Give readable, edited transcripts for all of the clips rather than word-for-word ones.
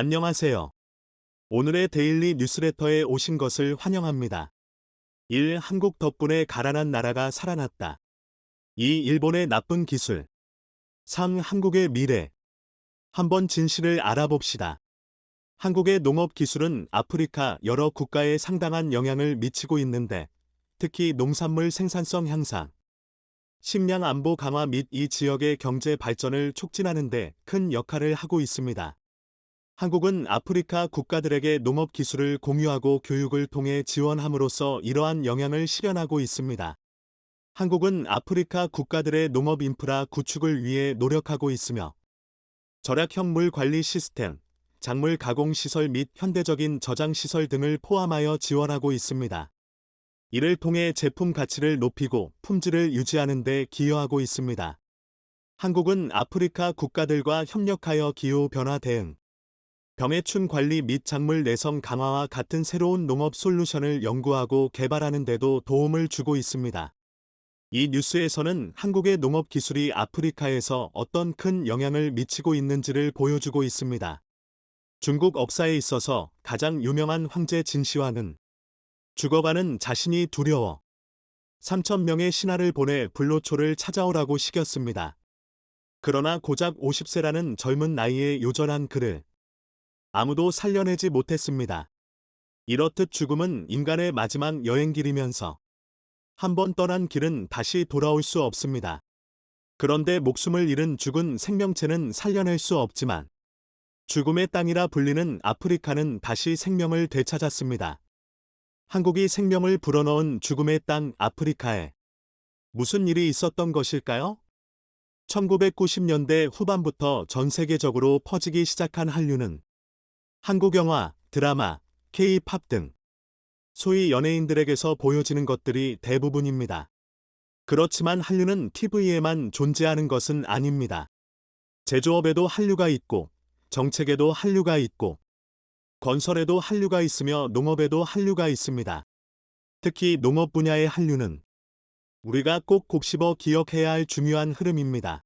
안녕하세요. 오늘의 데일리 뉴스레터에 오신 것을 환영합니다. 1. 한국 덕분에 가난한 나라가 살아났다. 2. 일본의 나쁜 기술. 3. 한국의 미래. 한번 진실을 알아봅시다. 한국의 농업 기술은 아프리카 여러 국가에 상당한 영향을 미치고 있는데, 특히 농산물 생산성 향상, 식량 안보 강화 및 이 지역의 경제 발전을 촉진하는 데 큰 역할을 하고 있습니다. 한국은 아프리카 국가들에게 농업 기술을 공유하고 교육을 통해 지원함으로써 이러한 영향을 실현하고 있습니다. 한국은 아프리카 국가들의 농업 인프라 구축을 위해 노력하고 있으며 절약형 물 관리 시스템, 작물 가공 시설 및 현대적인 저장 시설 등을 포함하여 지원하고 있습니다. 이를 통해 제품 가치를 높이고 품질을 유지하는 데 기여하고 있습니다. 한국은 아프리카 국가들과 협력하여 기후 변화 대응, 병해충 관리 및 작물 내성 강화와 같은 새로운 농업 솔루션을 연구하고 개발하는 데도 도움을 주고 있습니다. 이 뉴스에서는 한국의 농업 기술이 아프리카에서 어떤 큰 영향을 미치고 있는지를 보여주고 있습니다. 중국 억사에 있어서 가장 유명한 황제 진시황은 죽어가는 자신이 두려워 3,000명의 신하를 보내 불로초를 찾아오라고 시켰습니다. 그러나 고작 50세라는 젊은 나이에 요절한 그를 아무도 살려내지 못했습니다. 이렇듯 죽음은 인간의 마지막 여행길이면서 한번 떠난 길은 다시 돌아올 수 없습니다. 그런데 목숨을 잃은 죽은 생명체는 살려낼 수 없지만 죽음의 땅이라 불리는 아프리카는 다시 생명을 되찾았습니다. 한국이 생명을 불어넣은 죽음의 땅 아프리카에 무슨 일이 있었던 것일까요? 1990년대 후반부터 전 세계적으로 퍼지기 시작한 한류는 한국 영화, 드라마, K-팝 등 소위 연예인들에게서 보여지는 것들이 대부분입니다. 그렇지만 한류는 TV에만 존재하는 것은 아닙니다. 제조업에도 한류가 있고, 정책에도 한류가 있고, 건설에도 한류가 있으며 농업에도 한류가 있습니다. 특히 농업 분야의 한류는 우리가 꼭 곱씹어 기억해야 할 중요한 흐름입니다.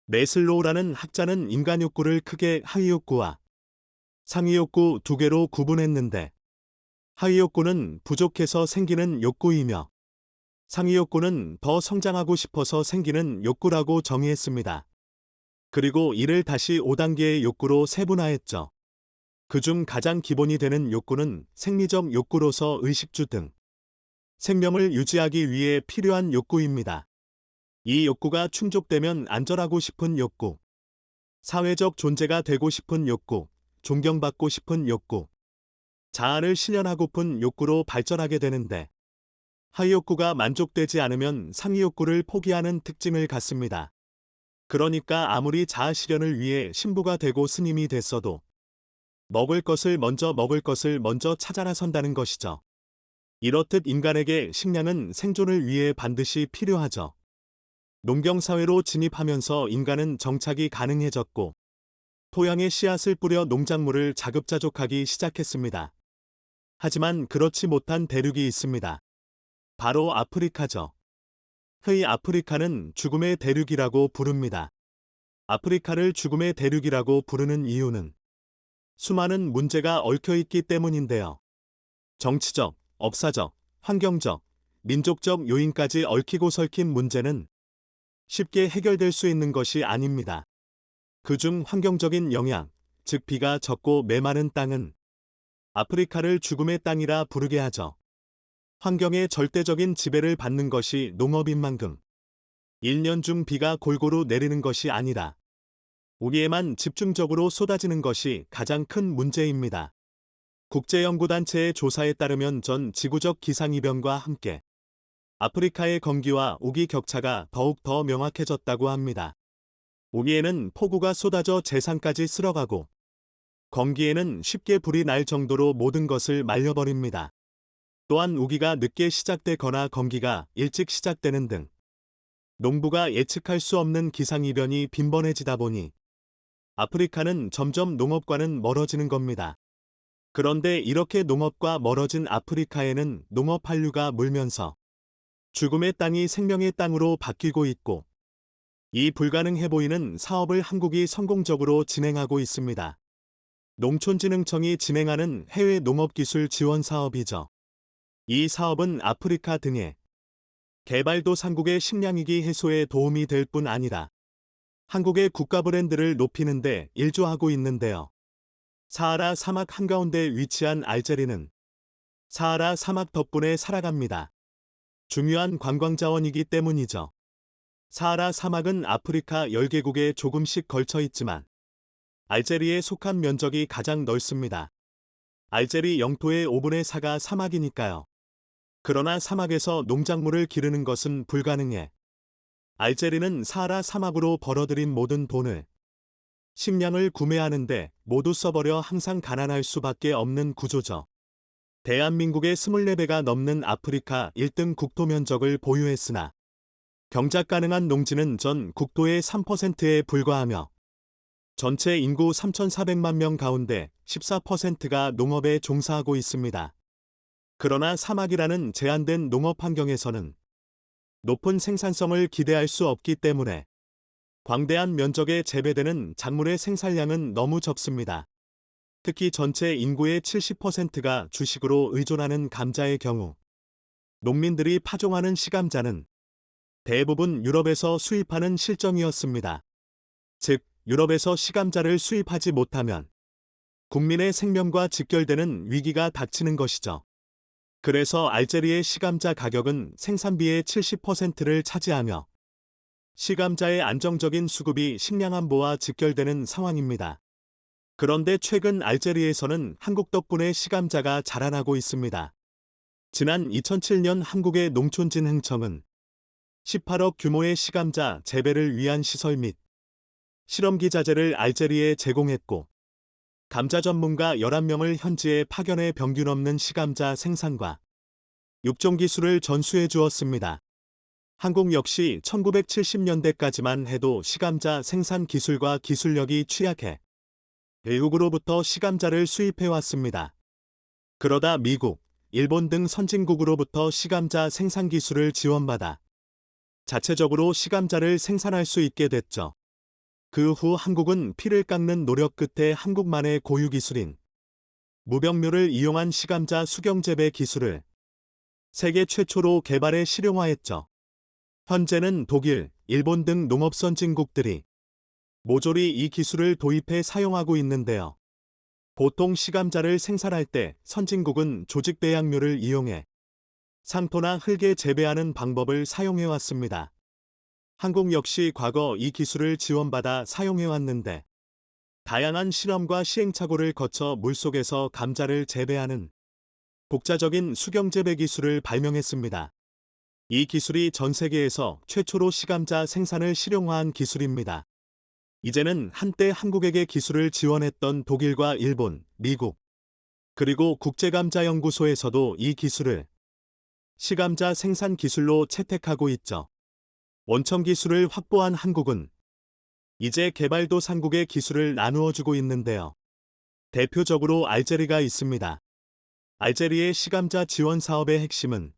매슬로우라는 학자는 인간 욕구를 크게 하위 욕구와 상위 욕구 두 개로 구분했는데, 하위 욕구는 부족해서 생기는 욕구이며 상위 욕구는 더 성장하고 싶어서 생기는 욕구라고 정의했습니다. 그리고 이를 다시 5단계의 욕구로 세분화했죠. 그중 가장 기본이 되는 욕구는 생리적 욕구로서 의식주 등 생명을 유지하기 위해 필요한 욕구입니다. 이 욕구가 충족되면 안전하고 싶은 욕구, 사회적 존재가 되고 싶은 욕구, 존경받고 싶은 욕구, 자아를 실현하고픈 욕구로 발전하게 되는데, 하위 욕구가 만족되지 않으면 상위 욕구를 포기하는 특징을 갖습니다. 그러니까 아무리 자아 실현을 위해 신부가 되고 스님이 됐어도 먹을 것을 먼저 찾아 나선다는 것이죠. 이렇듯 인간에게 식량은 생존을 위해 반드시 필요하죠. 농경사회로 진입하면서 인간은 정착이 가능해졌고, 토양에 씨앗을 뿌려 농작물을 자급자족하기 시작했습니다. 하지만 그렇지 못한 대륙이 있습니다. 바로 아프리카죠. 흔히 아프리카는 죽음의 대륙이라고 부릅니다. 아프리카를 죽음의 대륙이라고 부르는 이유는 수많은 문제가 얽혀있기 때문인데요. 정치적, 업사적, 환경적, 민족적 요인까지 얽히고 설킨 문제는 쉽게 해결될 수 있는 것이 아닙니다. 그중 환경적인 영향, 즉 비가 적고 메마른 땅은 아프리카를 죽음의 땅이라 부르게 하죠. 환경의 절대적인 지배를 받는 것이 농업인 만큼 1년 중 비가 골고루 내리는 것이 아니라 우리에만 집중적으로 쏟아지는 것이 가장 큰 문제입니다. 국제연구단체의 조사에 따르면 전 지구적 기상이변과 함께 아프리카의 건기와 우기 격차가 더욱 더 명확해졌다고 합니다. 우기에는 폭우가 쏟아져 재산까지 쓸어가고, 건기에는 쉽게 불이 날 정도로 모든 것을 말려버립니다. 또한 우기가 늦게 시작되거나 건기가 일찍 시작되는 등 농부가 예측할 수 없는 기상이변이 빈번해지다 보니 아프리카는 점점 농업과는 멀어지는 겁니다. 그런데 이렇게 농업과 멀어진 아프리카에는 농업 한류가 물면서 죽음의 땅이 생명의 땅으로 바뀌고 있고, 이 불가능해 보이는 사업을 한국이 성공적으로 진행하고 있습니다. 농촌진흥청이 진행하는 해외 농업기술 지원 사업이죠. 이 사업은 아프리카 등의 개발도상국의 식량위기 해소에 도움이 될 뿐 아니라 한국의 국가 브랜드를 높이는 데 일조하고 있는데요. 사하라 사막 한가운데 위치한 알제리는 사하라 사막 덕분에 살아갑니다. 중요한 관광자원이기 때문이죠. 사하라 사막은 아프리카 10개국에 조금씩 걸쳐 있지만 알제리에 속한 면적이 가장 넓습니다. 알제리 영토의 5분의 4가 사막이니까요. 그러나 사막에서 농작물을 기르는 것은 불가능해. 알제리는 사하라 사막으로 벌어들인 모든 돈을 식량을 구매하는데 모두 써버려 항상 가난할 수밖에 없는 구조죠. 대한민국의 24배가 넘는 아프리카 1등 국토 면적을 보유했으나 경작 가능한 농지는 전 국토의 3%에 불과하며 전체 인구 3,400만 명 가운데 14%가 농업에 종사하고 있습니다. 그러나 사막이라는 제한된 농업 환경에서는 높은 생산성을 기대할 수 없기 때문에 광대한 면적에 재배되는 작물의 생산량은 너무 적습니다. 특히 전체 인구의 70%가 주식으로 의존하는 감자의 경우 농민들이 파종하는 시감자는 대부분 유럽에서 수입하는 실정이었습니다. 즉, 유럽에서 시감자를 수입하지 못하면 국민의 생명과 직결되는 위기가 닥치는 것이죠. 그래서 알제리의 시감자 가격은 생산비의 70%를 차지하며 시감자의 안정적인 수급이 식량 안보와 직결되는 상황입니다. 그런데 최근 알제리에서는 한국 덕분에 시감자가 자라나고 있습니다. 지난 2007년 한국의 농촌진흥청은 18억 규모의 시감자 재배를 위한 시설 및 실험기 자재를 알제리에 제공했고 감자 전문가 11명을 현지에 파견해 평균 없는 시감자 생산과 육종 기술을 전수해 주었습니다. 한국 역시 1970년대까지만 해도 시감자 생산 기술과 기술력이 취약해 외국으로부터 시감자를 수입해 왔습니다. 그러다 미국, 일본 등 선진국으로부터 시감자 생산 기술을 지원받아 자체적으로 시감자를 생산할 수 있게 됐죠. 그 후 한국은 피를 깎는 노력 끝에 한국만의 고유 기술인 무병묘를 이용한 시감자 수경 재배 기술을 세계 최초로 개발해 실용화했죠. 현재는 독일, 일본 등 농업 선진국들이 모조리 이 기술을 도입해 사용하고 있는데요. 보통 시감자를 생산할 때 선진국은 조직 배양묘를 이용해 상토나 흙에 재배하는 방법을 사용해 왔습니다. 한국 역시 과거 이 기술을 지원받아 사용해 왔는데 다양한 실험과 시행착오를 거쳐 물속에서 감자를 재배하는 독자적인 수경 재배 기술을 발명했습니다. 이 기술이 전 세계에서 최초로 시감자 생산을 실용화한 기술입니다. 이제는 한때 한국에게 기술을 지원했던 독일과 일본, 미국, 그리고 국제감자연구소에서도 이 기술을 시감자 생산 기술로 채택하고 있죠. 원천 기술을 확보한 한국은 이제 개발도상국의 기술을 나누어주고 있는데요. 대표적으로 알제리가 있습니다. 알제리의 시감자 지원 사업의 핵심은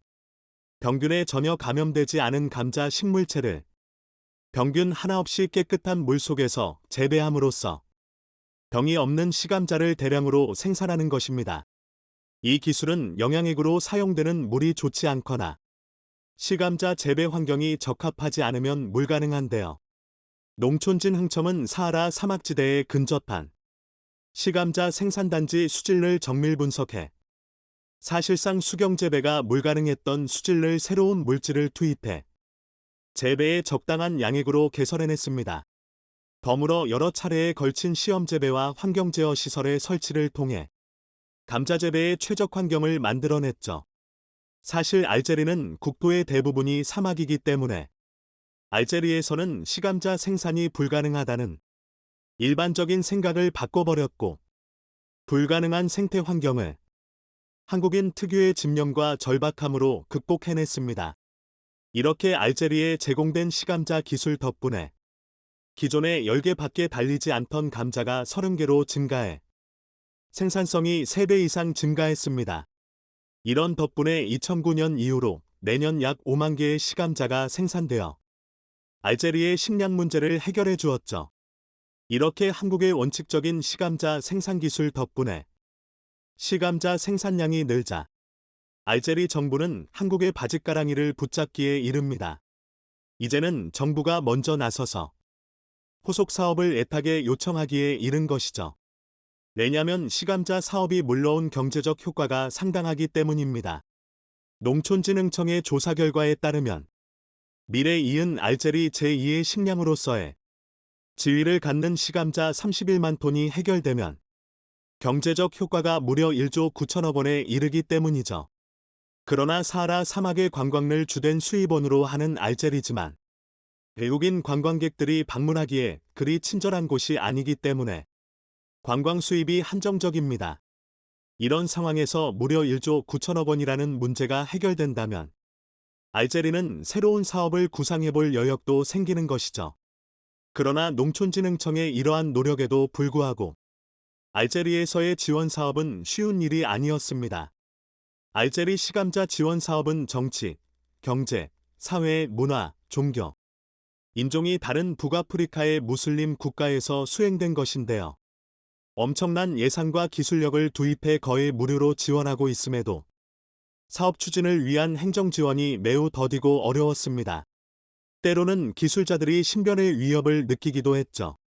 병균에 전혀 감염되지 않은 감자 식물체를 병균 하나 없이 깨끗한 물속에서 재배함으로써 병이 없는 시감자를 대량으로 생산하는 것입니다. 이 기술은 영양액으로 사용되는 물이 좋지 않거나 시감자 재배 환경이 적합하지 않으면 불가능한데요. 농촌진흥청은 사하라 사막지대에 근접한 시감자 생산단지 수질을 정밀 분석해 사실상 수경 재배가 불가능했던 수질을 새로운 물질을 투입해 재배에 적당한 양액으로 개선해냈습니다. 더불어 여러 차례에 걸친 시험 재배와 환경 제어 시설의 설치를 통해 감자 재배의 최적 환경을 만들어냈죠. 사실 알제리는 국토의 대부분이 사막이기 때문에 알제리에서는 시감자 생산이 불가능하다는 일반적인 생각을 바꿔버렸고 불가능한 생태 환경을 한국인 특유의 집념과 절박함으로 극복해냈습니다. 이렇게 알제리에 제공된 시감자 기술 덕분에 기존의 10개밖에 달리지 않던 감자가 30개로 증가해 생산성이 3배 이상 증가했습니다. 이런 덕분에 2009년 이후로 매년 약 5만 개의 시감자가 생산되어 알제리의 식량 문제를 해결해 주었죠. 이렇게 한국의 원칙적인 시감자 생산 기술 덕분에 시감자 생산량이 늘자 알제리 정부는 한국의 바짓가랑이를 붙잡기에 이릅니다. 이제는 정부가 먼저 나서서 후속 사업을 애타게 요청하기에 이른 것이죠. 왜냐하면 시감자 사업이 물러온 경제적 효과가 상당하기 때문입니다. 농촌진흥청의 조사 결과에 따르면 밀에 이은 알제리 제2의 식량으로서의 지위를 갖는 시감자 31만 톤이 해결되면 경제적 효과가 무려 1조 9천억 원에 이르기 때문이죠. 그러나 사하라 사막의 관광을 주된 수입원으로 하는 알제리지만 외국인 관광객들이 방문하기에 그리 친절한 곳이 아니기 때문에 관광 수입이 한정적입니다. 이런 상황에서 무려 1조 9천억 원이라는 문제가 해결된다면 알제리는 새로운 사업을 구상해볼 여력도 생기는 것이죠. 그러나 농촌진흥청의 이러한 노력에도 불구하고 알제리에서의 지원 사업은 쉬운 일이 아니었습니다. 알제리 시감자 지원 사업은 정치, 경제, 사회, 문화, 종교, 인종이 다른 북아프리카의 무슬림 국가에서 수행된 것인데요. 엄청난 예산과 기술력을 투입해 거의 무료로 지원하고 있음에도 사업 추진을 위한 행정 지원이 매우 더디고 어려웠습니다. 때로는 기술자들이 신변의 위협을 느끼기도 했죠.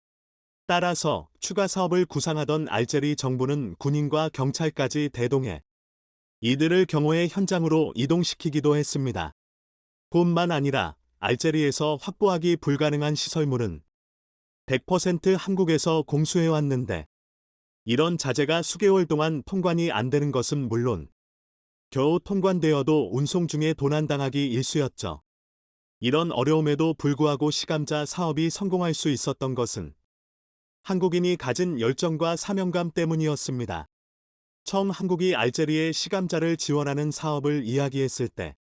따라서 추가 사업을 구상하던 알제리 정부는 군인과 경찰까지 대동해 이들을 경호의 현장으로 이동시키기도 했습니다. 뿐만 아니라 알제리에서 확보하기 불가능한 시설물은 100% 한국에서 공수해왔는데 이런 자재가 수개월 동안 통관이 안 되는 것은 물론 겨우 통관되어도 운송 중에 도난당하기 일쑤였죠. 이런 어려움에도 불구하고 시감자 사업이 성공할 수 있었던 것은 한국인이 가진 열정과 사명감 때문이었습니다. 처음 한국이 알제리에 시감자를 지원하는 사업을 이야기했을 때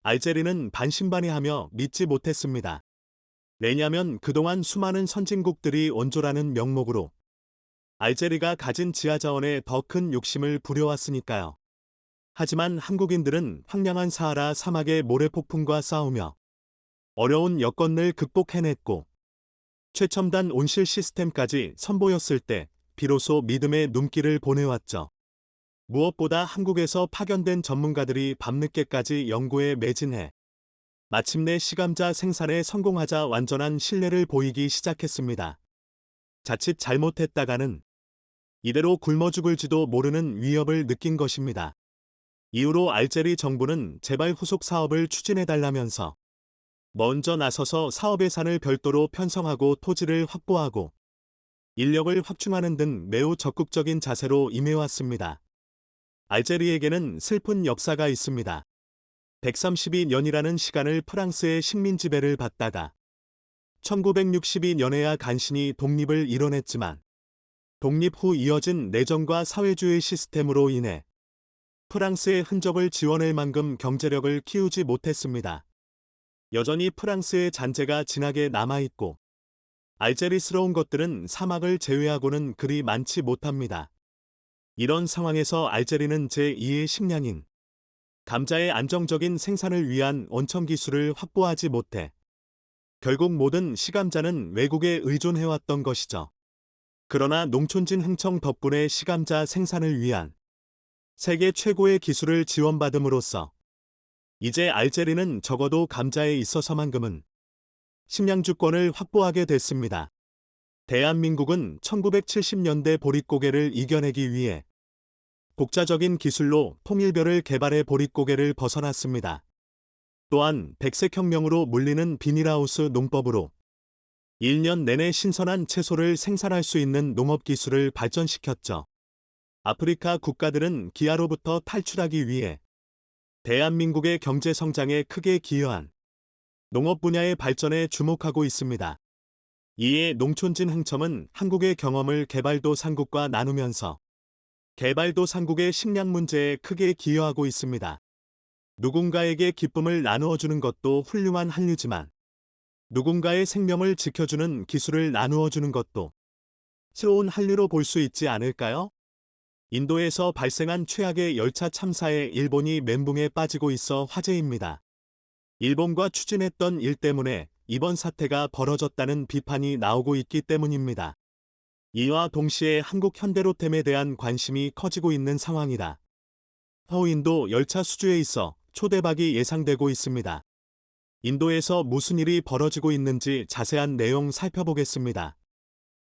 알제리는 반신반의하며 믿지 못했습니다. 왜냐하면 그동안 수많은 선진국들이 원조라는 명목으로 알제리가 가진 지하자원에 더 큰 욕심을 부려왔으니까요. 하지만 한국인들은 황량한 사하라 사막의 모래폭풍과 싸우며 어려운 여건을 극복해냈고 최첨단 온실 시스템까지 선보였을 때 비로소 믿음의 눈길을 보내왔죠. 무엇보다 한국에서 파견된 전문가들이 밤늦게까지 연구에 매진해 마침내 시감자 생산에 성공하자 완전한 신뢰를 보이기 시작했습니다. 자칫 잘못했다가는 이대로 굶어 죽을지도 모르는 위협을 느낀 것입니다. 이후로 알제리 정부는 재발 후속 사업을 추진해달라면서 먼저 나서서 사업 예산을 별도로 편성하고 토지를 확보하고 인력을 확충하는 등 매우 적극적인 자세로 임해왔습니다. 알제리에게는 슬픈 역사가 있습니다. 132년이라는 시간을 프랑스의 식민 지배를 받다가 1962년에야 간신히 독립을 이뤄냈지만 독립 후 이어진 내정과 사회주의 시스템으로 인해 프랑스의 흔적을 지워낼 만큼 경제력을 키우지 못했습니다. 여전히 프랑스의 잔재가 진하게 남아있고 알제리스러운 것들은 사막을 제외하고는 그리 많지 못합니다. 이런 상황에서 알제리는 제2의 식량인 감자의 안정적인 생산을 위한 원천 기술을 확보하지 못해 결국 모든 시감자는 외국에 의존해왔던 것이죠. 그러나 농촌진흥청 덕분에 시감자 생산을 위한 세계 최고의 기술을 지원받음으로써 이제 알제리는 적어도 감자에 있어서만큼은 식량주권을 확보하게 됐습니다. 대한민국은 1970년대 보릿고개를 이겨내기 위해 독자적인 기술로 통일벼를 개발해 보릿고개를 벗어났습니다. 또한 백색혁명으로 물리는 비닐하우스 농법으로 1년 내내 신선한 채소를 생산할 수 있는 농업기술을 발전시켰죠. 아프리카 국가들은 기아로부터 탈출하기 위해 대한민국의 경제성장에 크게 기여한 농업 분야의 발전에 주목하고 있습니다. 이에 농촌진흥청은 한국의 경험을 개발도상국과 나누면서 개발도상국의 식량 문제에 크게 기여하고 있습니다. 누군가에게 기쁨을 나누어주는 것도 훌륭한 한류지만 누군가의 생명을 지켜주는 기술을 나누어주는 것도 새로운 한류로 볼 수 있지 않을까요? 인도에서 발생한 최악의 열차 참사에 일본이 멘붕에 빠지고 있어 화제입니다. 일본과 추진했던 일 때문에 이번 사태가 벌어졌다는 비판이 나오고 있기 때문입니다. 이와 동시에 한국 현대로템에 대한 관심이 커지고 있는 상황이다. 인도 열차 수주에 있어 초대박이 예상되고 있습니다. 인도에서 무슨 일이 벌어지고 있는지 자세한 내용 살펴보겠습니다.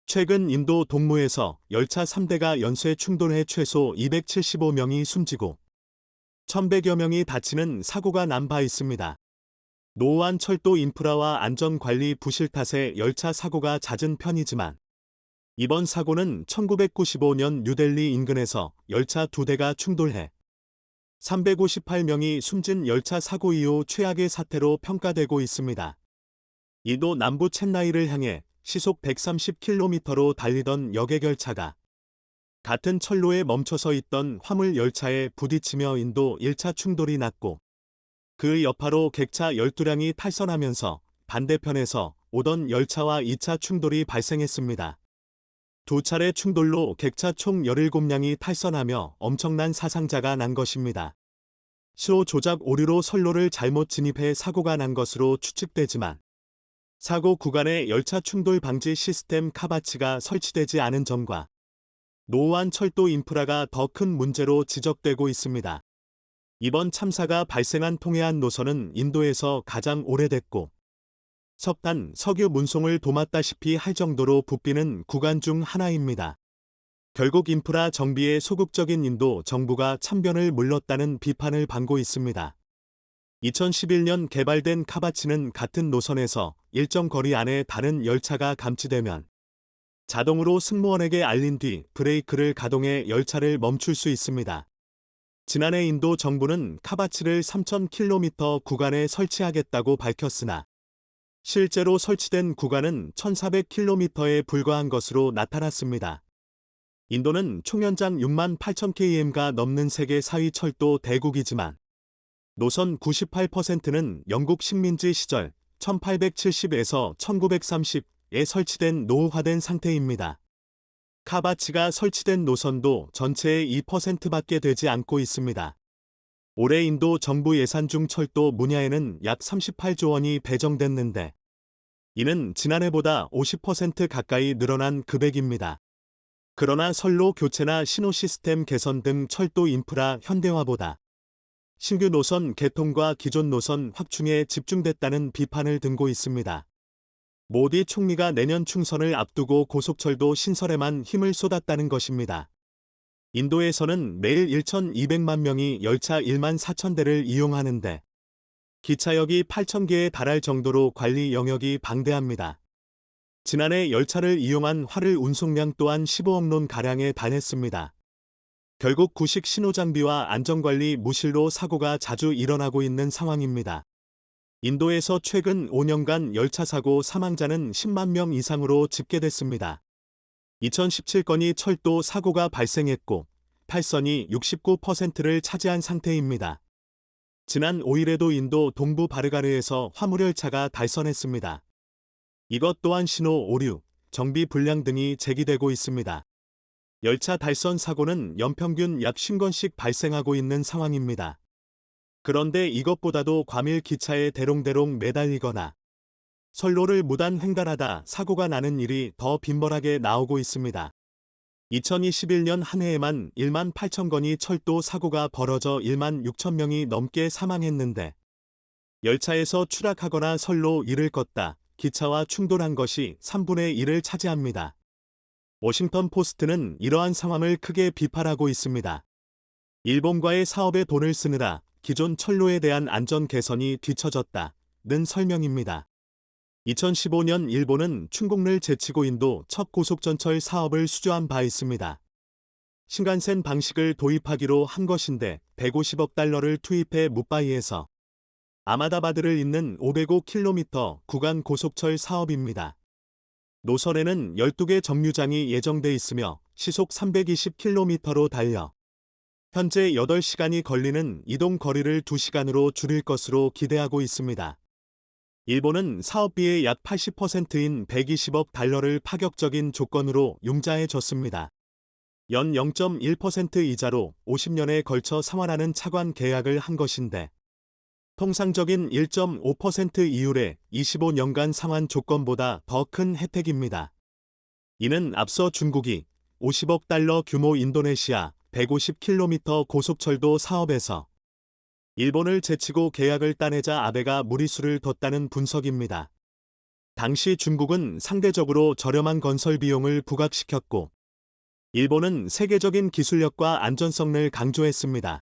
최근 인도 동무에서 열차 3대가 연쇄 충돌해 최소 275명이 숨지고 1,100여 명이 다치는 사고가 난 바 있습니다. 노후한 철도 인프라와 안전관리 부실 탓에 열차 사고가 잦은 편이지만 이번 사고는 1995년 뉴델리 인근에서 열차 2대가 충돌해 358명이 숨진 열차 사고 이후 최악의 사태로 평가되고 있습니다. 인도 남부 챈나이를 향해 시속 130km로 달리던 여객열차가 같은 철로에 멈춰서 있던 화물 열차에 부딪히며 인도 1차 충돌이 났고 그 여파로 객차 12량이 탈선하면서 반대편에서 오던 열차와 2차 충돌이 발생했습니다. 두 차례 충돌로 객차 총 17량이 탈선하며 엄청난 사상자가 난 것입니다. 시로 조작 오류로 선로를 잘못 진입해 사고가 난 것으로 추측되지만 사고 구간에 열차 충돌 방지 시스템 카바치가 설치되지 않은 점과 노후한 철도 인프라가 더 큰 문제로 지적되고 있습니다. 이번 참사가 발생한 통해안 노선은 인도에서 가장 오래됐고 석탄, 석유 운송을 도맡다시피 할 정도로 부피는 구간 중 하나입니다. 결국 인프라 정비에 소극적인 인도 정부가 참변을 물렀다는 비판을 받고 있습니다. 2011년 개발된 카바치는 같은 노선에서 일정 거리 안에 다른 열차가 감지되면 자동으로 승무원에게 알린 뒤 브레이크를 가동해 열차를 멈출 수 있습니다. 지난해 인도 정부는 카바치를 3,000km 구간에 설치하겠다고 밝혔으나 실제로 설치된 구간은 1,400km에 불과한 것으로 나타났습니다. 인도는 총연장 68,000km가 넘는 세계 4위 철도 대국이지만 노선 98%는 영국 식민지 시절 1870에서 1930에 설치된 노후화된 상태입니다. 카바치가 설치된 노선도 전체의 2%밖에 되지 않고 있습니다. 올해 인도 정부 예산 중 철도 분야에는 약 38조 원이 배정됐는데 이는 지난해보다 50% 가까이 늘어난 금액입니다. 그러나 선로 교체나 신호 시스템 개선 등 철도 인프라 현대화보다 신규 노선 개통과 기존 노선 확충에 집중됐다는 비판을 듣고 있습니다. 모디 총리가 내년 총선을 앞두고 고속철도 신설에만 힘을 쏟았다는 것입니다. 인도에서는 매일 1,200만 명이 열차 1만 4천 대를 이용하는데 기차역이 8,000개에 달할 정도로 관리 영역이 방대합니다. 지난해 열차를 이용한 화를 운송량 또한 15억 론가량에 달했습니다. 결국 구식 신호장비와 안전관리 무실로 사고가 자주 일어나고 있는 상황입니다. 인도에서 최근 5년간 열차 사고 사망자는 10만 명 이상으로 집계됐습니다. 2017건이 철도 사고가 발생했고 탈선이 69%를 차지한 상태입니다. 지난 5일에도 인도 동부 바르가르에서 화물열차가 탈선했습니다. 이것 또한 신호 오류, 정비 불량 등이 제기되고 있습니다. 열차 탈선 사고는 연평균 약 50건씩 발생하고 있는 상황입니다. 그런데 이것보다도 과밀 기차에 대롱대롱 매달리거나 선로를 무단 횡단하다 사고가 나는 일이 더 빈번하게 나오고 있습니다. 2021년 한 해에만 1만 8천 건이 철도 사고가 벌어져 1만 6천 명이 넘게 사망했는데 열차에서 추락하거나 선로 일을 껐다 기차와 충돌한 것이 3분의 1을 차지합니다. 워싱턴 포스트는 이러한 상황을 크게 비판하고 있습니다. 일본과의 사업에 돈을 쓰느라 기존 철로에 대한 안전 개선이 뒤처졌다는 설명입니다. 2015년 일본은 충곡를 제치고 인도 첫 고속전철 사업을 수주한 바 있습니다. 신간센 방식을 도입하기로 한 것인데 150억 달러를 투입해 무바이에서 아마다바드를 잇는 505km 구간 고속철 사업입니다. 노선에는 12개 정류장이 예정돼 있으며 시속 320km로 달려 현재 8시간이 걸리는 이동 거리를 2시간으로 줄일 것으로 기대하고 있습니다. 일본은 사업비의 약 80%인 120억 달러를 파격적인 조건으로 융자해 줬습니다. 연 0.1% 이자로 50년에 걸쳐 상환하는 차관 계약을 한 것인데 통상적인 1.5% 이율의 25년간 상환 조건보다 더 큰 혜택입니다. 이는 앞서 중국이 50억 달러 규모 인도네시아 150km 고속철도 사업에서 일본을 제치고 계약을 따내자 아베가 무리수를 뒀다는 분석입니다. 당시 중국은 상대적으로 저렴한 건설 비용을 부각시켰고 일본은 세계적인 기술력과 안전성을 강조했습니다.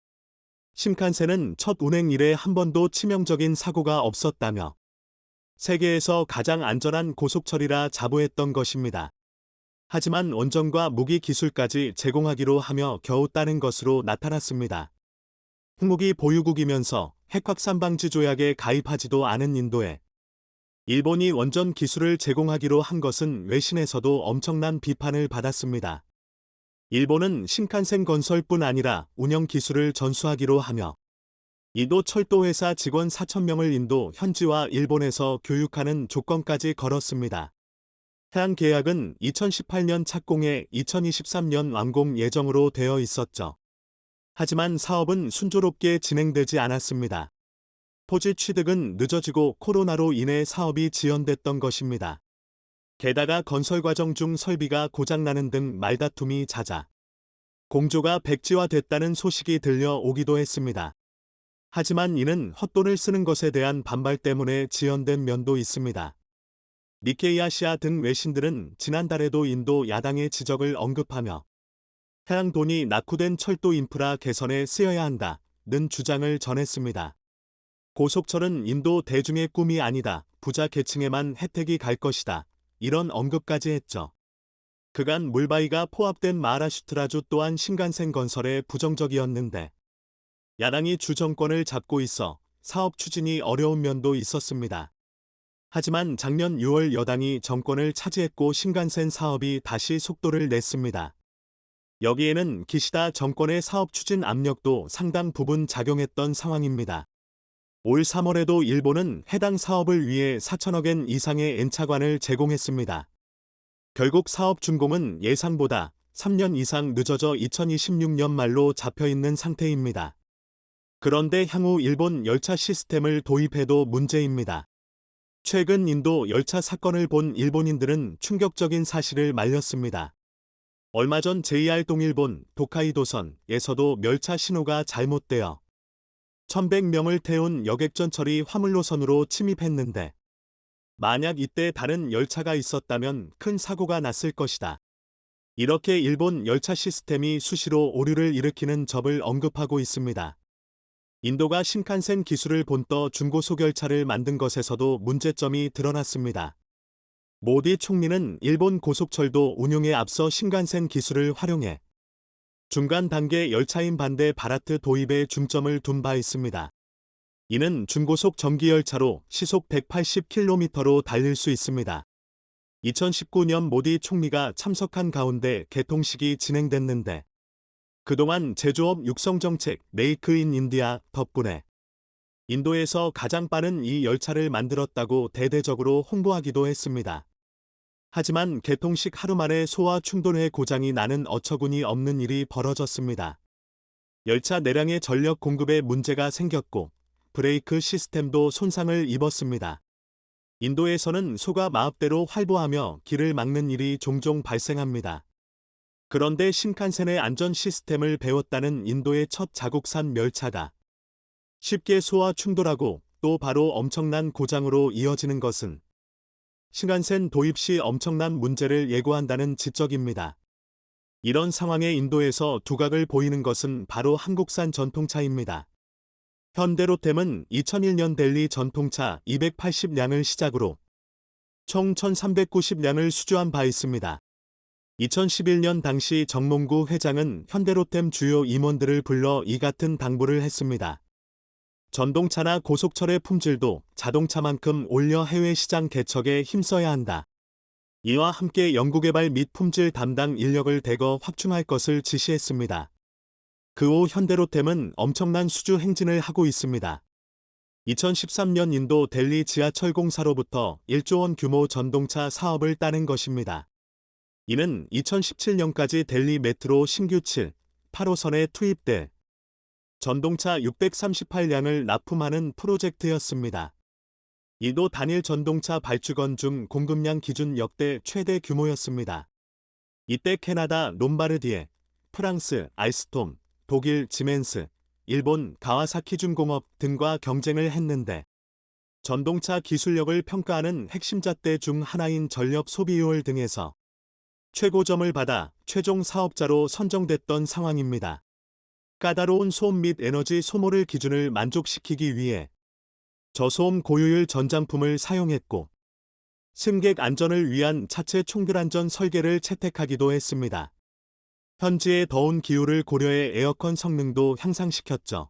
신칸센은 첫 운행 이래 한 번도 치명적인 사고가 없었다며 세계에서 가장 안전한 고속철이라 자부했던 것입니다. 하지만 원전과 무기 기술까지 제공하기로 하며 겨우 따는 것으로 나타났습니다. 핵무기 보유국이면서 핵확산 방지 조약에 가입하지도 않은 인도에 일본이 원전 기술을 제공하기로 한 것은 외신에서도 엄청난 비판을 받았습니다. 일본은 신칸센 건설뿐 아니라 운영 기술을 전수하기로 하며 인도 철도회사 직원 4,000명을 인도 현지와 일본에서 교육하는 조건까지 걸었습니다. 해양 계약은 2018년 착공에 2023년 완공 예정으로 되어 있었죠. 하지만 사업은 순조롭게 진행되지 않았습니다. 토지 취득은 늦어지고 코로나로 인해 사업이 지연됐던 것입니다. 게다가 건설 과정 중 설비가 고장나는 등 말다툼이 잦아 공조가 백지화됐다는 소식이 들려오기도 했습니다. 하지만 이는 헛돈을 쓰는 것에 대한 반발 때문에 지연된 면도 있습니다. 니케이 아시아 등 외신들은 지난달에도 인도 야당의 지적을 언급하며 해양 돈이 낙후된 철도 인프라 개선에 쓰여야 한다는 주장을 전했습니다. 고속철은 인도 대중의 꿈이 아니다. 부자 계층에만 혜택이 갈 것이다. 이런 언급까지 했죠. 그간 물바이가 포함된 마하라슈트라주 또한 신칸센 건설에 부정적이었는데 야당이 주정권을 잡고 있어 사업 추진이 어려운 면도 있었습니다. 하지만 작년 6월 여당이 정권을 차지했고 신칸센 사업이 다시 속도를 냈습니다. 여기에는 기시다 정권의 사업 추진 압력도 상당 부분 작용했던 상황입니다. 올 3월에도 일본은 해당 사업을 위해 4천억 엔 이상의 엔차관을 제공했습니다. 결국 사업 준공은 예상보다 3년 이상 늦어져 2026년 말로 잡혀있는 상태입니다. 그런데 향후 일본 열차 시스템을 도입해도 문제입니다. 최근 인도 열차 사건을 본 일본인들은 충격적인 사실을 말렸습니다. 얼마 전 JR 동일본 도카이도선에서도 열차 신호가 잘못되어 1,100명을 태운 여객전철이 화물노선으로 침입했는데 만약 이때 다른 열차가 있었다면 큰 사고가 났을 것이다. 이렇게 일본 열차 시스템이 수시로 오류를 일으키는 점을 언급하고 있습니다. 인도가 신칸센 기술을 본떠 중고속 열차를 만든 것에서도 문제점이 드러났습니다. 모디 총리는 일본 고속철도 운용에 앞서 신칸센 기술을 활용해 중간 단계 열차인 반대 바라트 도입에 중점을 둔 바 있습니다. 이는 중고속 전기열차로 시속 180km로 달릴 수 있습니다. 2019년 모디 총리가 참석한 가운데 개통식이 진행됐는데 그동안 제조업 육성 정책 메이크 인 인디아 덕분에 인도에서 가장 빠른 이 열차를 만들었다고 대대적으로 홍보하기도 했습니다. 하지만 개통식 하루 만에 소화 충돌해 고장이 나는 어처구니 없는 일이 벌어졌습니다. 열차 내량의 전력 공급에 문제가 생겼고 브레이크 시스템도 손상을 입었습니다. 인도에서는 소가 마법대로 활보하며 길을 막는 일이 종종 발생합니다. 그런데 신칸센의 안전 시스템을 배웠다는 인도의 첫 자국산 열차가 쉽게 소와 충돌하고 또 바로 엄청난 고장으로 이어지는 것은 신칸센 도입 시 엄청난 문제를 예고한다는 지적입니다. 이런 상황에 인도에서 두각을 보이는 것은 바로 한국산 전통차입니다. 현대로템은 2001년 델리 전통차 280량을 시작으로 총 1390량을 수주한 바 있습니다. 2011년 당시 정몽구 회장은 현대로템 주요 임원들을 불러 이 같은 당부를 했습니다. 전동차나 고속철의 품질도 자동차만큼 올려 해외 시장 개척에 힘써야 한다. 이와 함께 연구개발 및 품질 담당 인력을 대거 확충할 것을 지시했습니다. 그 후 현대로템은 엄청난 수주 행진을 하고 있습니다. 2013년 인도 델리 지하철공사로부터 1조 원 규모 전동차 사업을 따낸 것입니다. 이는 2017년까지 델리 메트로 신규 7, 8호선에 투입돼 전동차 638량을 납품하는 프로젝트였습니다. 이도 단일 전동차 발주건 중 공급량 기준 역대 최대 규모였습니다. 이때 캐나다 롬바르디에, 프랑스 알스톰, 독일 지멘스, 일본 가와사키 중공업 등과 경쟁을 했는데 전동차 기술력을 평가하는 핵심 잣대 중 하나인 전력 소비율 등에서 최고점을 받아 최종 사업자로 선정됐던 상황입니다. 까다로운 소음 및 에너지 소모를 기준을 만족시키기 위해 저소음 고효율 전장품을 사용했고 승객 안전을 위한 차체 총결안전 설계를 채택하기도 했습니다. 현지의 더운 기후를 고려해 에어컨 성능도 향상시켰죠.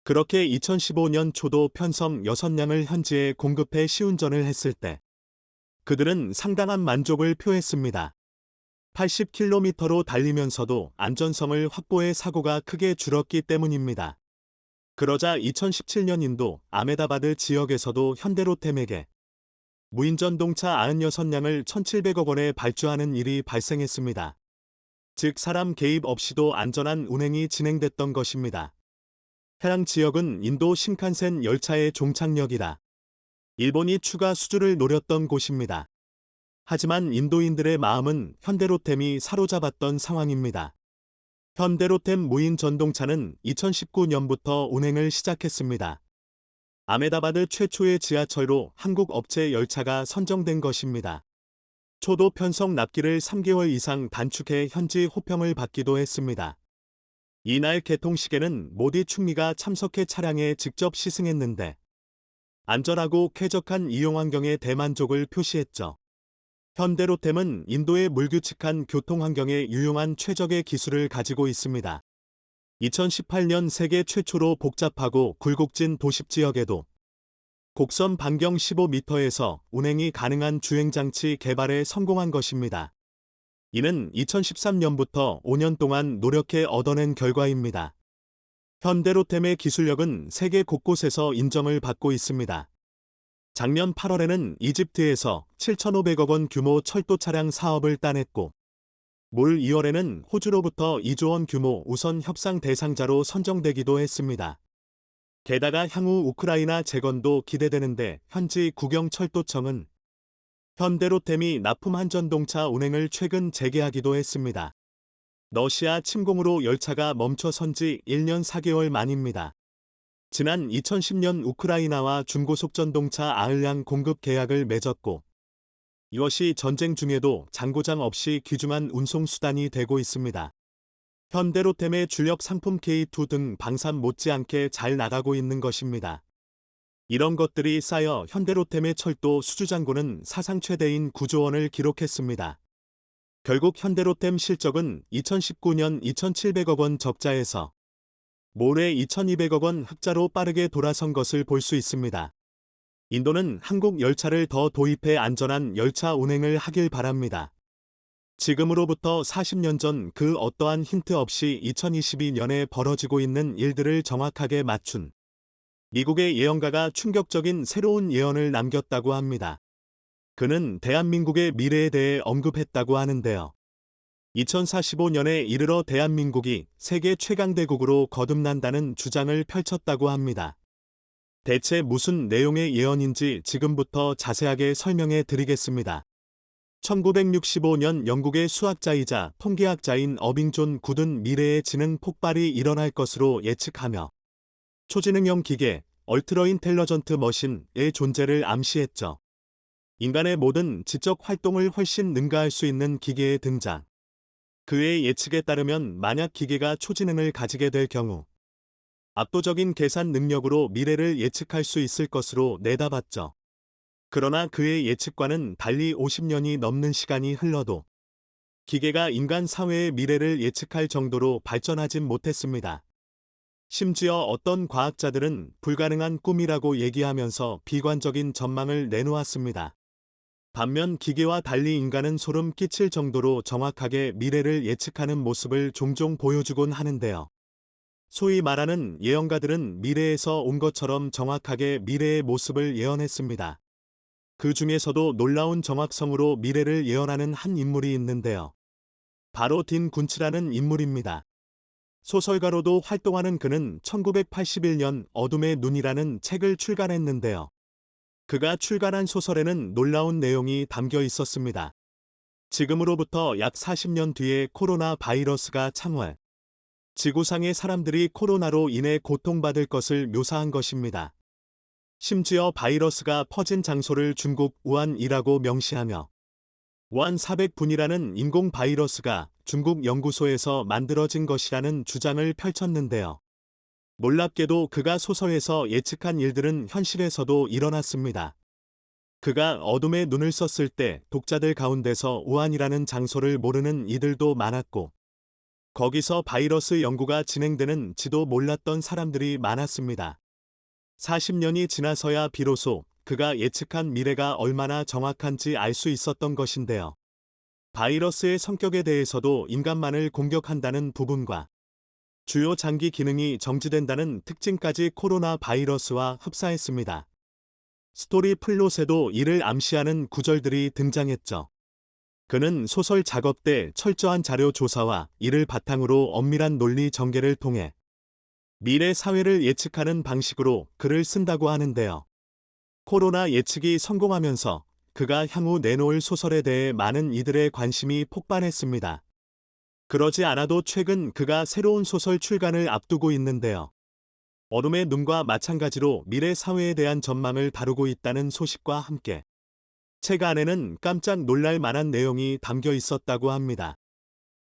그렇게 2015년 초도 편성 6량을 현지에 공급해 시운전을 했을 때 그들은 상당한 만족을 표했습니다. 80km로 달리면서도 안전성을 확보해 사고가 크게 줄었기 때문입니다. 그러자 2017년 인도 아메다바드 지역에서도 현대로템에게 무인전동차 96량을 1,700억 원에 발주하는 일이 발생했습니다. 즉 사람 개입 없이도 안전한 운행이 진행됐던 것입니다. 해당 지역은 인도 신칸센 열차의 종착역이라 일본이 추가 수주를 노렸던 곳입니다. 하지만 인도인들의 마음은 현대로템이 사로잡았던 상황입니다. 현대로템 무인 전동차는 2019년부터 운행을 시작했습니다. 아메다바드 최초의 지하철로 한국 업체 열차가 선정된 것입니다. 초도 편성 납기를 3개월 이상 단축해 현지 호평을 받기도 했습니다. 이날 개통식에는 모디 총리가 참석해 차량에 직접 시승했는데 안전하고 쾌적한 이용 환경에 대만족을 표시했죠. 현대로템은 인도의 물규칙한 교통 환경에 유용한 최적의 기술을 가지고 있습니다. 2018년 세계 최초로 복잡하고 굴곡진 도심지역에도 곡선 반경 15m에서 운행이 가능한 주행장치 개발에 성공한 것입니다. 이는 2013년부터 5년 동안 노력해 얻어낸 결과입니다. 현대로템의 기술력은 세계 곳곳에서 인정을 받고 있습니다. 작년 8월에는 이집트에서 7,500억 원 규모 철도 차량 사업을 따냈고 올 2월에는 호주로부터 2조 원 규모 우선 협상 대상자로 선정되기도 했습니다. 게다가 향후 우크라이나 재건도 기대되는데 현지 국영철도청은 현대로템이 납품한 전동차 운행을 최근 재개하기도 했습니다. 러시아 침공으로 열차가 멈춰선 지 1년 4개월 만입니다. 지난 2010년 우크라이나와 중고속 전동차 90량 공급 계약을 맺었고 이것이 전쟁 중에도 장고장 없이 귀중한 운송수단이 되고 있습니다. 현대로템의 주력 상품 K2 등 방산 못지않게 잘 나가고 있는 것입니다. 이런 것들이 쌓여 현대로템의 철도 수주잔고는 사상 최대인 9조 원을 기록했습니다. 결국 현대로템 실적은 2019년 2,700억 원 적자에서 올해 2,200억 원 흑자로 빠르게 돌아선 것을 볼 수 있습니다. 인도는 한국 열차를 더 도입해 안전한 열차 운행을 하길 바랍니다. 지금으로부터 40년 전 그 어떠한 힌트 없이 2022년에 벌어지고 있는 일들을 정확하게 맞춘 미국의 예언가가 충격적인 새로운 예언을 남겼다고 합니다. 그는 대한민국의 미래에 대해 언급했다고 하는데요. 2045년에 이르러 대한민국이 세계 최강대국으로 거듭난다는 주장을 펼쳤다고 합니다. 대체 무슨 내용의 예언인지 지금부터 자세하게 설명해 드리겠습니다. 1965년 영국의 수학자이자 통계학자인 어빙 존 굿은 미래의 지능 폭발이 일어날 것으로 예측하며 초지능형 기계, 얼트러 인텔러전트 머신의 존재를 암시했죠. 인간의 모든 지적 활동을 훨씬 능가할 수 있는 기계의 등장. 그의 예측에 따르면 만약 기계가 초지능을 가지게 될 경우 압도적인 계산 능력으로 미래를 예측할 수 있을 것으로 내다봤죠. 그러나 그의 예측과는 달리 50년이 넘는 시간이 흘러도 기계가 인간 사회의 미래를 예측할 정도로 발전하진 못했습니다. 심지어 어떤 과학자들은 불가능한 꿈이라고 얘기하면서 비관적인 전망을 내놓았습니다. 반면 기계와 달리 인간은 소름 끼칠 정도로 정확하게 미래를 예측하는 모습을 종종 보여주곤 하는데요. 소위 말하는 예언가들은 미래에서 온 것처럼 정확하게 미래의 모습을 예언했습니다. 그 중에서도 놀라운 정확성으로 미래를 예언하는 한 인물이 있는데요. 바로 딘 군츠라는 인물입니다. 소설가로도 활동하는 그는 1981년 어둠의 눈이라는 책을 출간했는데요. 그가 출간한 소설에는 놀라운 내용이 담겨 있었습니다. 지금으로부터 약 40년 뒤에 코로나 바이러스가 창궐. 지구상의 사람들이 코로나로 인해 고통받을 것을 묘사한 것입니다. 심지어 바이러스가 퍼진 장소를 중국 우한이라고 명시하며 우한 400분이라는 인공 바이러스가 중국 연구소에서 만들어진 것이라는 주장을 펼쳤는데요. 놀랍게도 그가 소설에서 예측한 일들은 현실에서도 일어났습니다. 그가 어둠의 눈을 썼을 때 독자들 가운데서 우한이라는 장소를 모르는 이들도 많았고, 거기서 바이러스 연구가 진행되는지도 몰랐던 사람들이 많았습니다. 40년이 지나서야 비로소 그가 예측한 미래가 얼마나 정확한지 알 수 있었던 것인데요. 바이러스의 성격에 대해서도 인간만을 공격한다는 부분과 주요 장기 기능이 정지된다는 특징까지 코로나 바이러스와 흡사했습니다. 스토리 플롯에도 이를 암시하는 구절들이 등장했죠. 그는 소설 작업 때 철저한 자료 조사와 이를 바탕으로 엄밀한 논리 전개를 통해 미래 사회를 예측하는 방식으로 글을 쓴다고 하는데요. 코로나 예측이 성공하면서 그가 향후 내놓을 소설에 대해 많은 이들의 관심이 폭발했습니다. 그러지 않아도 최근 그가 새로운 소설 출간을 앞두고 있는데요. 어둠의 눈과 마찬가지로 미래 사회에 대한 전망을 다루고 있다는 소식과 함께 책 안에는 깜짝 놀랄 만한 내용이 담겨 있었다고 합니다.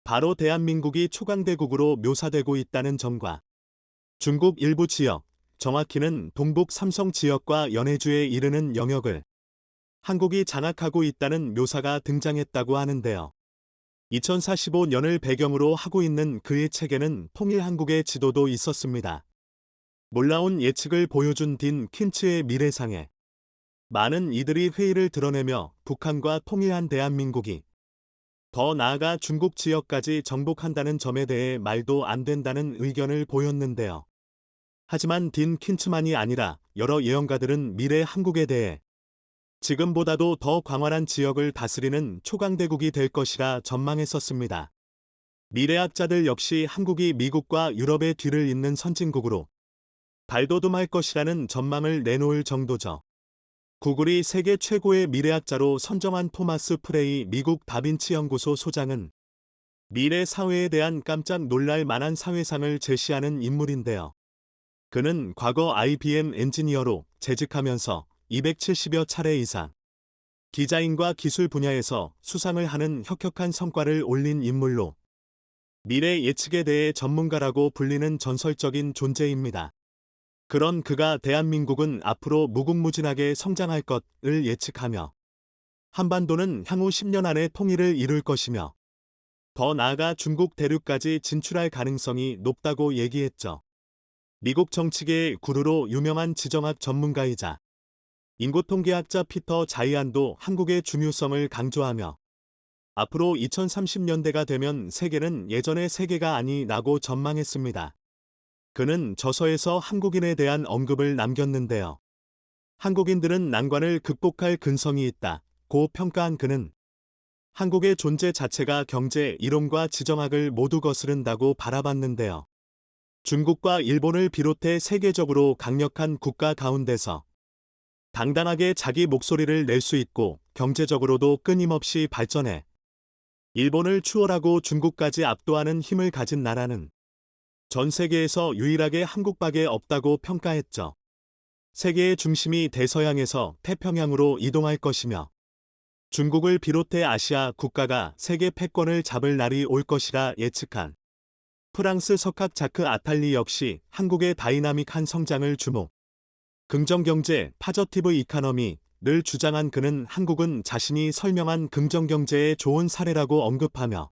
바로 대한민국이 초강대국으로 묘사되고 있다는 점과 중국 일부 지역, 정확히는 동북 삼성 지역과 연해주에 이르는 영역을 한국이 장악하고 있다는 묘사가 등장했다고 하는데요. 2045년을 배경으로 하고 있는 그의 책에는 통일한국의 지도도 있었습니다. 놀라운 예측을 보여준 딘 킨츠의 미래상에 많은 이들이 회의를 드러내며 북한과 통일한 대한민국이 더 나아가 중국 지역까지 정복한다는 점에 대해 말도 안 된다는 의견을 보였는데요. 하지만 딘 킨츠만이 아니라 여러 예언가들은 미래 한국에 대해 지금보다도 더 광활한 지역을 다스리는 초강대국이 될 것이라 전망했었습니다. 미래학자들 역시 한국이 미국과 유럽의 뒤를 잇는 선진국으로 발돋움할 것이라는 전망을 내놓을 정도죠. 구글이 세계 최고의 미래학자로 선정한 토마스 프레이 미국 다빈치 연구소 소장은 미래 사회에 대한 깜짝 놀랄 만한 사회상을 제시하는 인물인데요. 그는 과거 IBM 엔지니어로 재직하면서 270여 차례 이상 디자인과 기술 분야에서 수상을 하는 혁혁한 성과를 올린 인물로 미래 예측에 대해 전문가라고 불리는 전설적인 존재입니다. 그런 그가 대한민국은 앞으로 무궁무진하게 성장할 것을 예측하며 한반도는 향후 10년 안에 통일을 이룰 것이며 더 나아가 중국 대륙까지 진출할 가능성이 높다고 얘기했죠. 미국 정치계의 구루로 유명한 지정학 전문가이자 인구통계학자 피터 자이안도 한국의 중요성을 강조하며 앞으로 2030년대가 되면 세계는 예전의 세계가 아니라고 전망했습니다. 그는 저서에서 한국인에 대한 언급을 남겼는데요. 한국인들은 난관을 극복할 근성이 있다고 평가한 그는 한국의 존재 자체가 경제, 이론과 지정학을 모두 거스른다고 바라봤는데요. 중국과 일본을 비롯해 세계적으로 강력한 국가 가운데서 당당하게 자기 목소리를 낼 수 있고 경제적으로도 끊임없이 발전해 일본을 추월하고 중국까지 압도하는 힘을 가진 나라는 전 세계에서 유일하게 한국밖에 없다고 평가했죠. 세계의 중심이 대서양에서 태평양으로 이동할 것이며 중국을 비롯해 아시아 국가가 세계 패권을 잡을 날이 올 것이라 예측한 프랑스 석학 자크 아탈리 역시 한국의 다이나믹한 성장을 주목, 긍정경제, 파저티브 이카너미를 주장한 그는 한국은 자신이 설명한 긍정경제의 좋은 사례라고 언급하며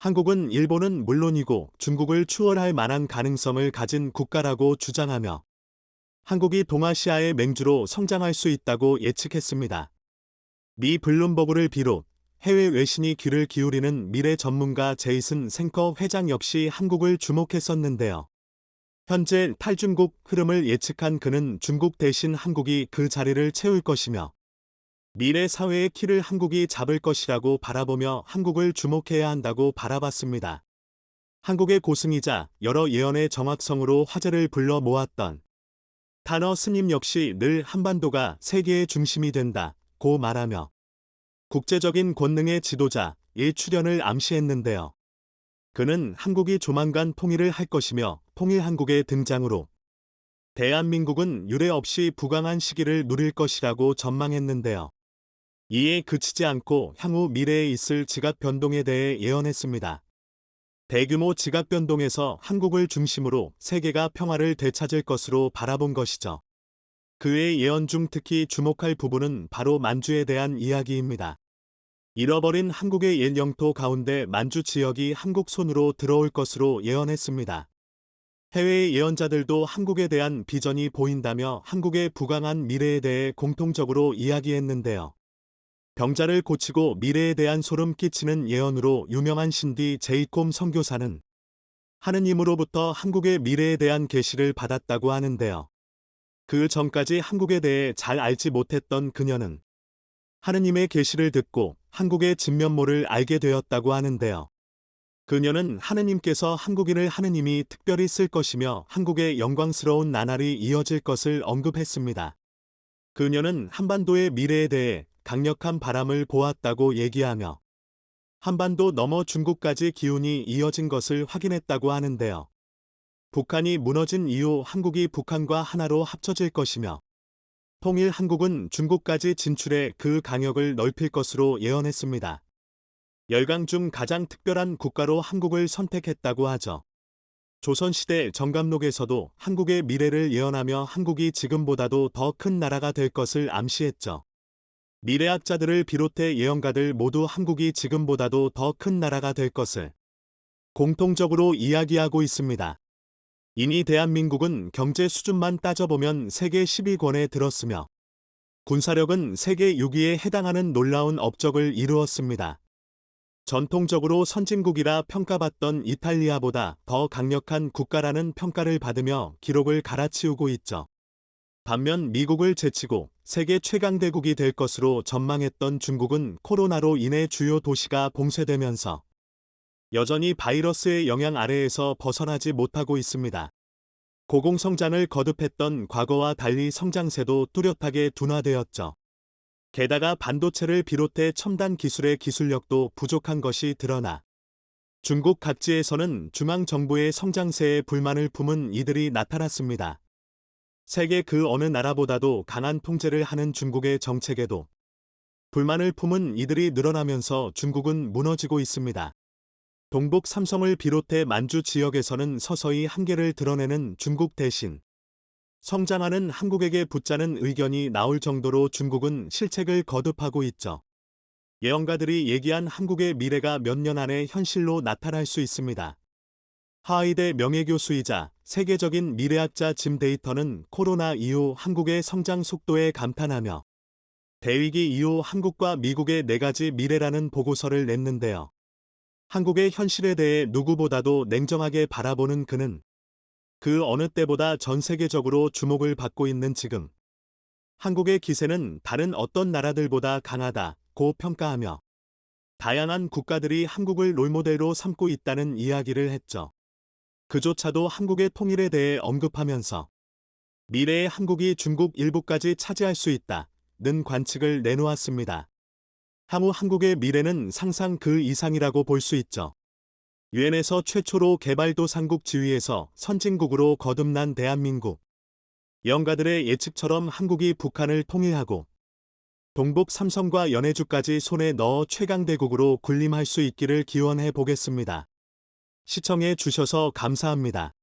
한국은 일본은 물론이고 중국을 추월할 만한 가능성을 가진 국가라고 주장하며 한국이 동아시아의 맹주로 성장할 수 있다고 예측했습니다. 미 블룸버그를 비롯 해외 외신이 귀를 기울이는 미래 전문가 제이슨 생커 회장 역시 한국을 주목했었는데요. 현재 탈중국 흐름을 예측한 그는 중국 대신 한국이 그 자리를 채울 것이며 미래 사회의 키를 한국이 잡을 것이라고 바라보며 한국을 주목해야 한다고 바라봤습니다. 한국의 고승이자 여러 예언의 정확성으로 화제를 불러 모았던 탄어 스님 역시 늘 한반도가 세계의 중심이 된다고 말하며 국제적인 권능의 지도자의 출현을 암시했는데요. 그는 한국이 조만간 통일을 할 것이며 통일한국의 등장으로 대한민국은 유례 없이 부강한 시기를 누릴 것이라고 전망했는데요. 이에 그치지 않고 향후 미래에 있을 지각 변동에 대해 예언했습니다. 대규모 지각 변동에서 한국을 중심으로 세계가 평화를 되찾을 것으로 바라본 것이죠. 그의 예언 중 특히 주목할 부분은 바로 만주에 대한 이야기입니다. 잃어버린 한국의 옛 영토 가운데 만주 지역이 한국 손으로 들어올 것으로 예언했습니다. 해외의 예언자들도 한국에 대한 비전이 보인다며 한국의 부강한 미래에 대해 공통적으로 이야기했는데요. 병자를 고치고 미래에 대한 소름 끼치는 예언으로 유명한 신디 제이콤 선교사는 하느님으로부터 한국의 미래에 대한 계시를 받았다고 하는데요. 그 전까지 한국에 대해 잘 알지 못했던 그녀는 하느님의 계시를 듣고 한국의 진면모를 알게 되었다고 하는데요. 그녀는 하느님께서 한국인을 하느님이 특별히 쓸 것이며 한국의 영광스러운 나날이 이어질 것을 언급했습니다. 그녀는 한반도의 미래에 대해 강력한 바람을 보았다고 얘기하며 한반도 넘어 중국까지 기운이 이어진 것을 확인했다고 하는데요. 북한이 무너진 이후 한국이 북한과 하나로 합쳐질 것이며 통일 한국은 중국까지 진출해 그 강역을 넓힐 것으로 예언했습니다. 열강 중 가장 특별한 국가로 한국을 선택했다고 하죠. 조선시대 정감록에서도 한국의 미래를 예언하며 한국이 지금보다도 더 큰 나라가 될 것을 암시했죠. 미래학자들을 비롯해 예언가들 모두 한국이 지금보다도 더 큰 나라가 될 것을 공통적으로 이야기하고 있습니다. 이니 대한민국은 경제 수준만 따져보면 세계 10위권에 들었으며 군사력은 세계 6위에 해당하는 놀라운 업적을 이루었습니다. 전통적으로 선진국이라 평가받던 이탈리아보다 더 강력한 국가라는 평가를 받으며 기록을 갈아치우고 있죠. 반면 미국을 제치고 세계 최강대국이 될 것으로 전망했던 중국은 코로나로 인해 주요 도시가 봉쇄되면서 여전히 바이러스의 영향 아래에서 벗어나지 못하고 있습니다. 고공성장을 거듭했던 과거와 달리 성장세도 뚜렷하게 둔화되었죠. 게다가 반도체를 비롯해 첨단 기술의 기술력도 부족한 것이 드러나 중국 각지에서는 중앙정부의 성장세에 불만을 품은 이들이 나타났습니다. 세계 그 어느 나라보다도 강한 통제를 하는 중국의 정책에도 불만을 품은 이들이 늘어나면서 중국은 무너지고 있습니다. 동북 삼성을 비롯해 만주 지역에서는 서서히 한계를 드러내는 중국 대신 성장하는 한국에게 붙자는 의견이 나올 정도로 중국은 실책을 거듭하고 있죠. 예언가들이 얘기한 한국의 미래가 몇 년 안에 현실로 나타날 수 있습니다. 하와이대 명예교수이자 세계적인 미래학자 짐 데이터는 코로나 이후 한국의 성장 속도에 감탄하며 대위기 이후 한국과 미국의 4가지 미래라는 보고서를 냈는데요. 한국의 현실에 대해 누구보다도 냉정하게 바라보는 그는 그 어느 때보다 전 세계적으로 주목을 받고 있는 지금 한국의 기세는 다른 어떤 나라들보다 강하다고 평가하며 다양한 국가들이 한국을 롤모델로 삼고 있다는 이야기를 했죠. 그조차도 한국의 통일에 대해 언급하면서 미래의 한국이 중국 일부까지 차지할 수 있다는 관측을 내놓았습니다. 향후 한국의 미래는 상상 그 이상이라고 볼 수 있죠. 유엔에서 최초로 개발도상국 지위에서 선진국으로 거듭난 대한민국. 예언가들의 예측처럼 한국이 북한을 통일하고 동북 삼성과 연해주까지 손에 넣어 최강대국으로 군림할 수 있기를 기원해 보겠습니다. 시청해 주셔서 감사합니다.